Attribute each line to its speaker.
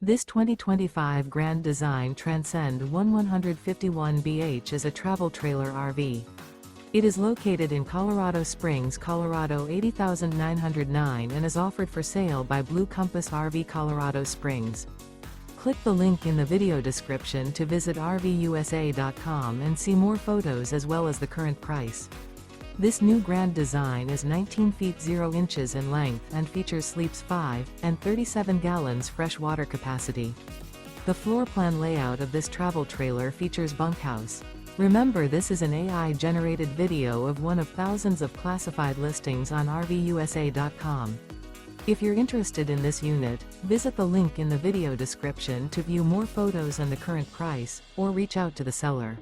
Speaker 1: This 2025 Grand Design Transcend One 151BH is a travel trailer RV. It is located in Colorado Springs, Colorado 80909 and is offered for sale by Blue Compass RV Colorado Springs. Click the link in the video description to visit RVUSA.com and see more photos as well as the current price. This new Grand Design is 19 feet 0 inches in length and features sleeps 5 and 37 gallons fresh water capacity. The floor plan layout of this travel trailer features bunkhouse. Remember, this is an AI-generated video of one of thousands of classified listings on RVUSA.com. If you're interested in this unit, visit the link in the video description to view more photos and the current price, or reach out to the seller.